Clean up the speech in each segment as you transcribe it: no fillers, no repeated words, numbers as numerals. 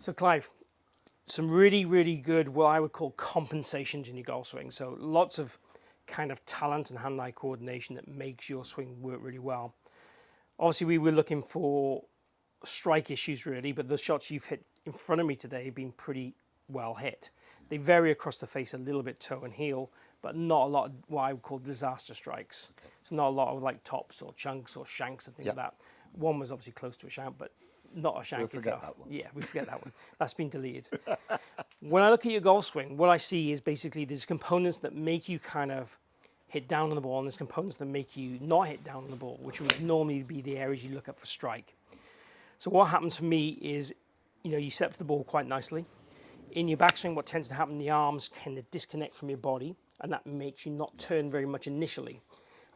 So Clive, some really, really good, what I would call compensations in your golf swing. So lots of kind of talent and hand-eye coordination that makes your swing work really well. Obviously, we were looking for strike issues really, but the shots you've hit in front of me today have been pretty well hit. They vary across the face a little bit, toe and heel, but not a lot of what I would call disaster strikes. Okay. So not a lot of like tops or chunks or shanks and things like that. One was obviously close to a shank, but not a shank. We'll forget that one. Yeah, we forget that one. That's been deleted. When I look at your golf swing, what I see is basically there's components that make you kind of hit down on the ball, and there's components that make you not hit down on the ball, which would normally be the areas you look at for strike. So what happens for me is, you set up the ball quite nicely. In your backswing, what tends to happen, the arms kind of disconnect from your body, and that makes you not turn very much initially.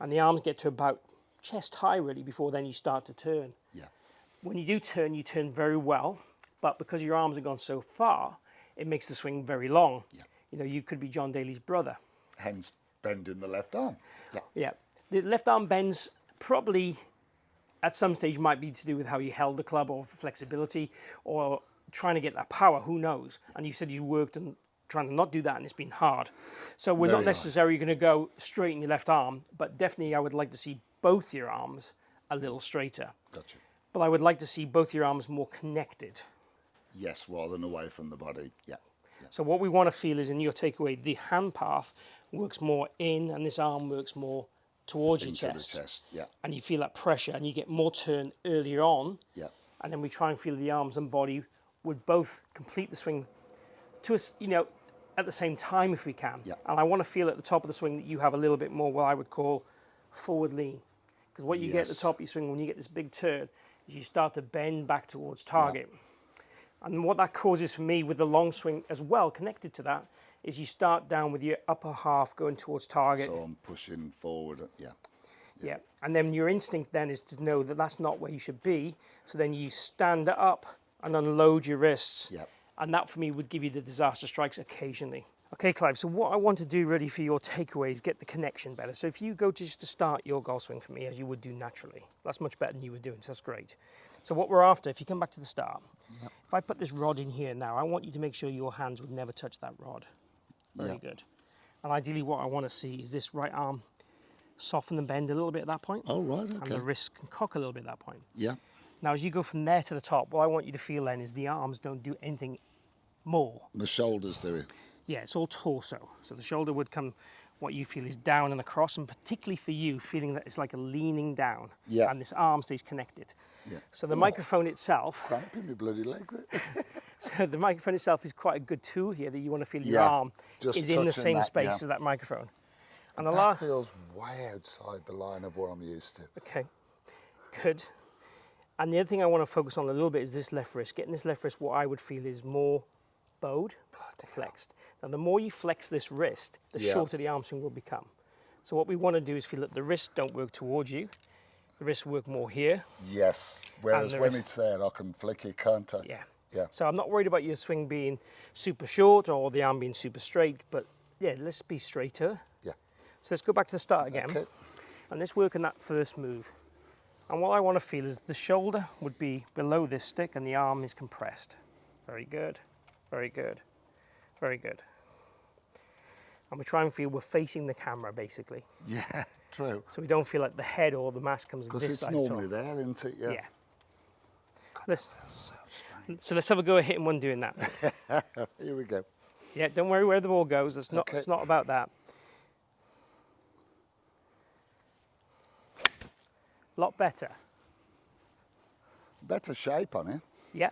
And the arms get to about chest high, really, before then you start to turn. Yeah. When you turn very well, but because your arms have gone so far, it makes the swing very long. Yeah. You could be John Daly's brother. Hence, bending the left arm. Yeah. Yeah. The left arm bends probably at some stage might be to do with how you held the club or flexibility or trying to get that power, who knows? And you said you worked on trying to not do that and it's been hard. So we're not necessarily going to go straight in your left arm, but definitely I would like to see both your arms a little straighter. Gotcha. But I would like to see both your arms more connected. Yes, rather than away from the body. Yeah. So what we want to feel is in your takeaway, the hand path works more in and this arm works more towards your chest. The chest. Yeah. And you feel that pressure and you get more turn earlier on. Yeah. And then we try and feel the arms and body would both complete the swing to us, at the same time if we can. Yeah. And I want to feel at the top of the swing that you have a little bit more what I would call forward lean. Because what you get at the top of your swing when you get this big turn is you start to bend back towards target. Yeah. And what that causes for me with the long swing as well, connected to that, is you start down with your upper half going towards target. So I'm pushing forward, yeah. Yeah, and then your instinct then is to know that that's not where you should be. So then you stand up and unload your wrists. Yeah. And that for me would give you the disaster strikes occasionally. Okay, Clive, so what I want to do really for your takeaway is get the connection better. So if you go to just to start your golf swing for me as you would do naturally, that's much better than you were doing, so that's great. So what we're after, if you come back to the start, if I put this rod in here now, I want you to make sure your hands would never touch that rod. Very good. And ideally what I want to see is this right arm soften and bend a little bit at that point. Oh, right, okay. And the wrist can cock a little bit at that point. Yeah. Now, as you go from there to the top, what I want you to feel then is the arms don't do anything more. The shoulders do it. Yeah, it's all torso. So the shoulder would come, what you feel is down and across, and particularly for you, feeling that it's like a leaning down. Yeah. And this arm stays connected. Yeah. So the microphone itself... Cramping my bloody leg. So the microphone itself is quite a good tool here that you want to feel your arm is in the same space as that microphone. And that feels way outside the line of what I'm used to. Okay, good. And the other thing I want to focus on a little bit is this left wrist. Getting this left wrist, what I would feel is more bowed, flexed. Now, the more you flex this wrist, the shorter the arm swing will become. So what we want to do is feel that the wrists don't work towards you. The wrists work more here. Yes, whereas when it's there, I can flick it, can't I? Yeah. Yeah. So I'm not worried about your swing being super short or the arm being super straight, but yeah, let's be straighter. Yeah. So let's go back to the start again. Okay. And let's work on that first move. And what I want to feel is the shoulder would be below this stick and the arm is compressed. Very good, very good, very good. And we try and feel we're facing the camera, basically. Yeah, true. So we don't feel like the head or the mask comes this side. Because it's normally there, isn't it? Yeah. God, so let's have a go at hitting one doing that. Here we go. Yeah, don't worry where the ball goes. It's not about that. Lot better. Better shape on it. Yeah.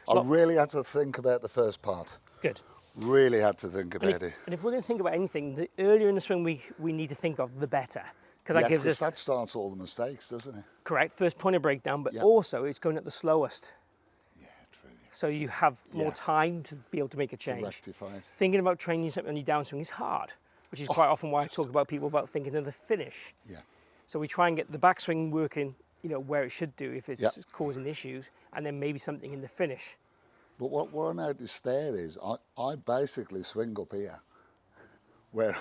I really had to think about the first part. Good. Really had to think about it. And if we're going to think about anything, the earlier in the swing we need to think of, the better. Because that gives us... that starts all the mistakes, doesn't it? Correct. First point of breakdown, but also it's going at the slowest. Yeah, true. So you have more time to be able to make a change. To rectify it. Thinking about training something on your downswing is hard, which is quite often why I talk about people about thinking of the finish. Yeah. So we try and get the backswing working, where it should do if it's causing issues, and then maybe something in the finish. But what I noticed there is I basically swing up here, where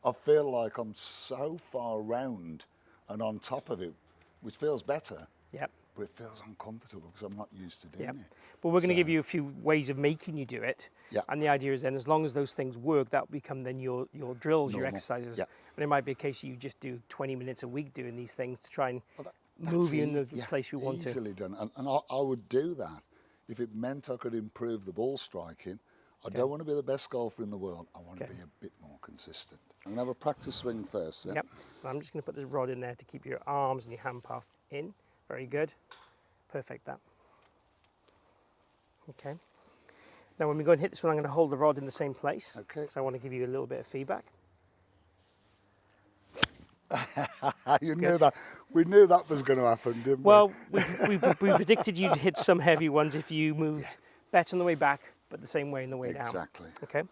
I feel like I'm so far round and on top of it, which feels better. Yep. but it feels uncomfortable because I'm not used to doing Yeah. it. But we're going to So- give you a few ways of making you do it. Yeah. And the idea is then, as long as those things work, that will become then your drills, your Normal. exercises. Yeah. And it might be a case you just do 20 minutes a week doing these things to try and Well, move you in the yeah, place we want to. easily done. And I would do that if it meant I could improve the ball striking. I don't want to be the best golfer in the world. I want to be a bit more consistent. I'm going to have a practice swing first. Yeah? Yep. And I'm just going to put this rod in there to keep your arms and your hand path in. Very good. Perfect that. Okay. Now when we go and hit this one, I'm going to hold the rod in the same place. Okay. Because I want to give you a little bit of feedback. You knew that. We knew that was going to happen, didn't Well, we predicted you'd hit some heavy ones if you moved better on the way back, but the same way on the way down. Exactly. Okay.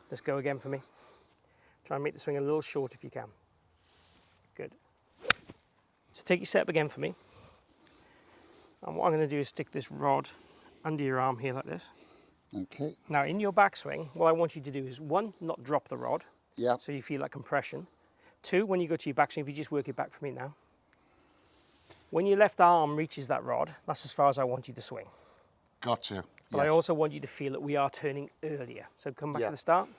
Let's go again for me. Try and make the swing a little short if you can. Good. So take your setup again for me. And what I'm going to do is stick this rod under your arm here like this. Okay. Now in your backswing, what I want you to do is, one, not drop the rod, Yeah. so you feel that compression. Two, when you go to your backswing, if you just work it back for me now. When your left arm reaches that rod, that's as far as I want you to swing. Gotcha. But I also want you to feel that we are turning earlier. So come back to the start.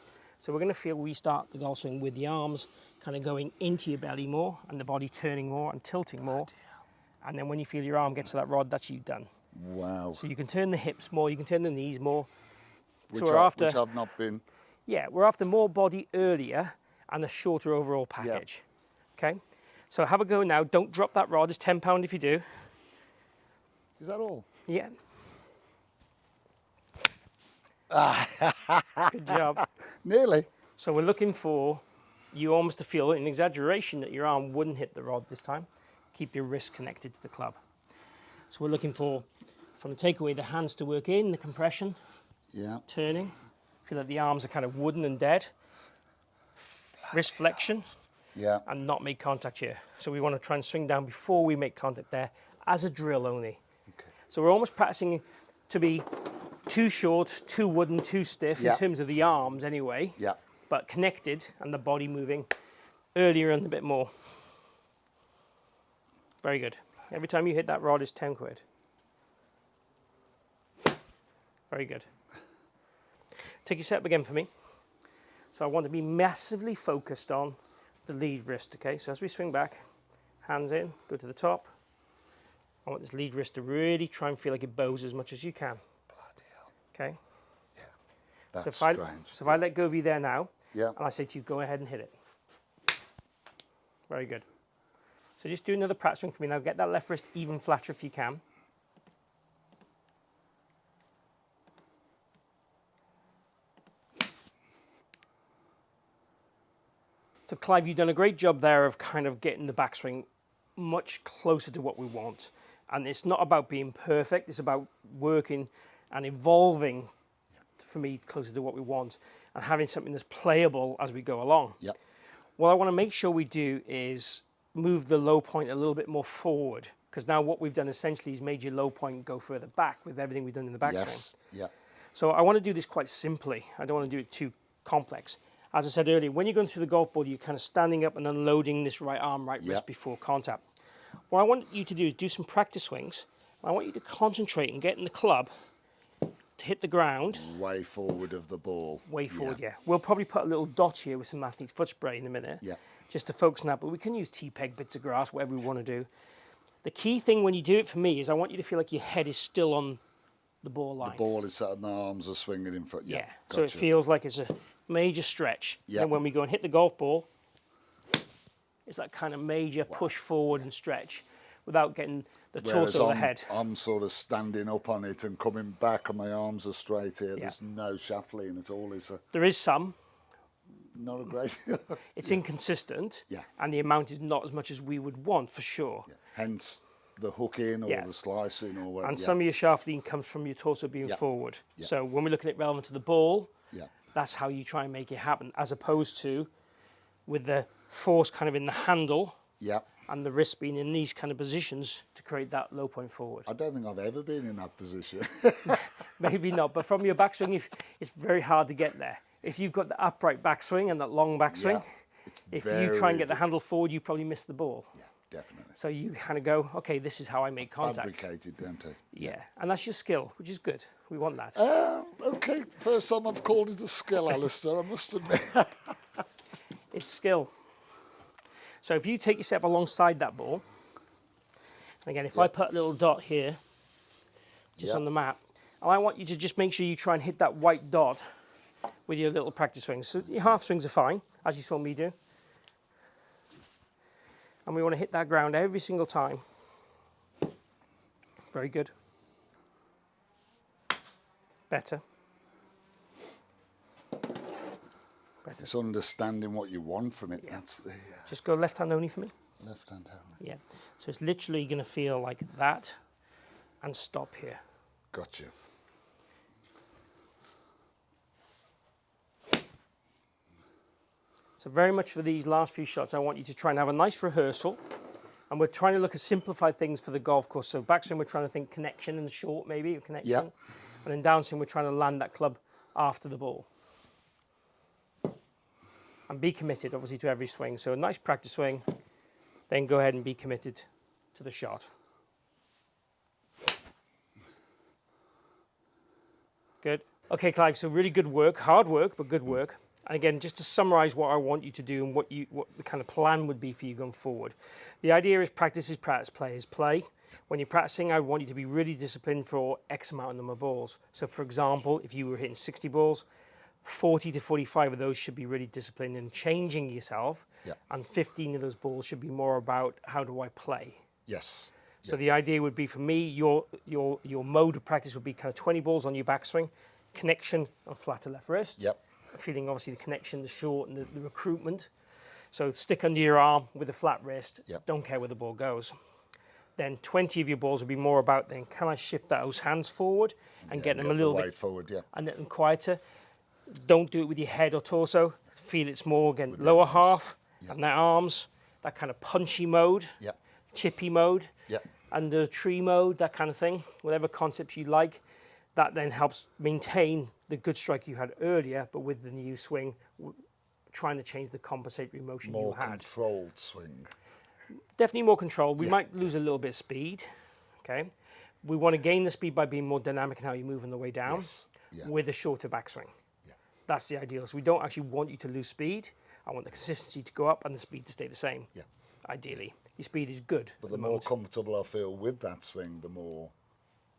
So we're going to feel we start the golf swing with the arms kind of going into your belly more and the body turning more and tilting more. And then when you feel your arm gets to that rod, that's you done. Wow. So you can turn the hips more, you can turn the knees more. Which, so we're after, which I've not been. Yeah, we're after more body earlier and a shorter overall package. Okay? So have a go now. Don't drop that rod. It's £10 if you do. Is that all? Yeah. Good job. Nearly. So we're looking for you almost to feel an exaggeration that your arm wouldn't hit the rod this time. Keep your wrist connected to the club. So we're looking for, from the takeaway, the hands to work in, the compression, Yeah. turning. Feel like the arms are kind of wooden and dead. Wrist flexion, Yeah. and not make contact here. So we want to try and swing down before we make contact there, as a drill only. Okay. So we're almost practicing to be too short, too wooden, too stiff in terms of the arms anyway. Yeah. But connected and the body moving earlier and a bit more. Very good. Every time you hit that rod is 10 quid. Very good. Take your setup again for me. So I want to be massively focused on the lead wrist, okay? So as we swing back, hands in, go to the top. I want this lead wrist to really try and feel like it bows as much as you can. Bloody hell. Okay? Yeah. That's So strange. if I let go of you there now, Yeah. and I say to you, go ahead and hit it. Very good. So just do another practice swing for me now. Get that left wrist even flatter if you can. So Clive, you've done a great job there of kind of getting the backswing much closer to what we want. And it's not about being perfect, it's about working and evolving, for me, closer to what we want and having something that's playable as we go along. Yeah. What I want to make sure we do is move the low point a little bit more forward, because now what we've done essentially is made your low point go further back with everything we've done in the backswing. Yes. Yeah. So I want to do this quite simply. I don't want to do it too complex. As I said earlier, when you're going through the golf ball, you're kind of standing up and unloading this right arm, right wrist before contact. What I want you to do is do some practice swings. I want you to concentrate and get in the club to hit the ground. Way forward of the ball. Way forward, yeah. We'll probably put a little dot here with some Mathney's foot spray in a minute. Yeah. Just to focus on that, but we can use T-peg, bits of grass, whatever we want to do. The key thing when you do it for me is I want you to feel like your head is still on the ball line. The ball is set and the arms are swinging in front. Yeah, Yeah. so it feels like it's a major stretch. Yeah. And when we go and hit the golf ball, it's that kind of major push forward and stretch without getting the torso of the head. I'm sort of standing up on it and coming back and my arms are straight here. There's no shaft lean at all, is there? There is some. Not a great It's inconsistent. Yeah. And the amount is not as much as we would want, for sure. Yeah. Hence the hook in or the slicing or whatever. And some of your shaft lean comes from your torso being forward. Yeah. So when we're looking at relevant to the ball, Yeah. that's how you try and make it happen, as opposed to with the force kind of in the handle Yeah. and the wrist being in these kind of positions to create that low point forward. I don't think I've ever been in that position. Maybe not, but from your backswing, it's very hard to get there. If you've got the upright backswing and that long backswing, It's if you try and get the very- handle forward, you probably miss the ball. Yeah. Definitely. So you kind of go, okay, this is how I make contact. Fabricated, don't they? Yeah, and that's your skill, which is good. We want that. Okay, first time I've called it a skill, Alistair, I must admit. It's skill. So if you take your step alongside that ball, again, if I put a little dot here, just on the map, and I want you to just make sure you try and hit that white dot with your little practice swings. So your half swings are fine, as you saw me do. And we want to hit that ground every single time. Very good. Better. Better. It's understanding what you want from it. That's the Just go left hand only for me. left hand only. Yeah. So it's literally going to feel like that and stop here. Gotcha. So very much for these last few shots, I want you to try and have a nice rehearsal. And we're trying to look at simplified things for the golf course. So backswing, we're trying to think connection in the short, maybe, connection. Yep. And then downswing, we're trying to land that club after the ball. And be committed, obviously, to every swing. So a nice practice swing, then go ahead and be committed to the shot. Good. Okay, Clive, so really good work, hard work, but good work. And again, just to summarize what I want you to do and what the kind of plan would be for you going forward. The idea is practice is practice, play is play. When you're practicing, I want you to be really disciplined for X amount of number of balls. So for example, if you were hitting 60 balls, 40 to 45 of those should be really disciplined in changing yourself. And 15 of those balls should be more about how do I play. Yes. So the idea would be for me, your mode of practice would be kind of 20 balls on your backswing, connection on flat to left wrist. Yep. Feeling obviously the connection, the short, and the recruitment. So stick under your arm with a flat wrist. Yep. Don't care where the ball goes. Then 20 of your balls would be more about then can I shift those hands forward and get them a little bit forward, and get them quieter. Don't do it with your head or torso. Feel it's more again lower half and their arms. That kind of punchy mode, chippy mode, and the tree mode, that kind of thing. Whatever concepts you like. That then helps maintain the good strike you had earlier, but with the new swing, trying to change the compensatory motion you had. More controlled swing. Definitely more control. We might lose a little bit of speed, okay? We want to gain the speed by being more dynamic in how you move on the way down with a shorter backswing. That's the ideal. So we don't actually want you to lose speed. I want the consistency to go up and the speed to stay the same, ideally. Your speed is good. But the more comfortable I feel with that swing, the more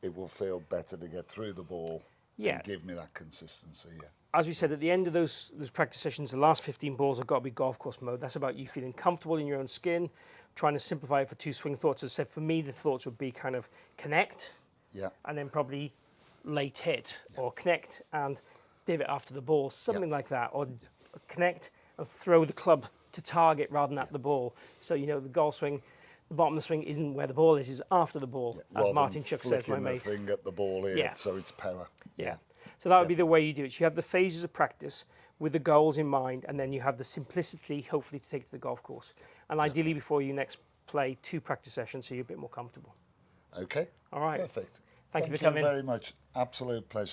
it will feel better to get through the ball and give me that consistency. As we said, at the end of those practice sessions, the last 15 balls have got to be golf course mode. That's about you feeling comfortable in your own skin, trying to simplify it for two swing thoughts. As I said, for me, the thoughts would be kind of connect, and then probably late hit, or connect and divot after the ball, something like that, or connect and throw the club to target rather than at the ball. So, you know, the golf swing, the bottom of the swing isn't where the ball is after the ball, as Martin Chuck says, my mate. The thing at the ball here, so it's power. So that would be the way you do it. So you have the phases of practice with the goals in mind, and then you have the simplicity, hopefully, to take to the golf course. And ideally, before you next play, 2 practice sessions so you're a bit more comfortable. Okay. All right. Perfect. Thank you for coming. Thank you very much. Absolute pleasure.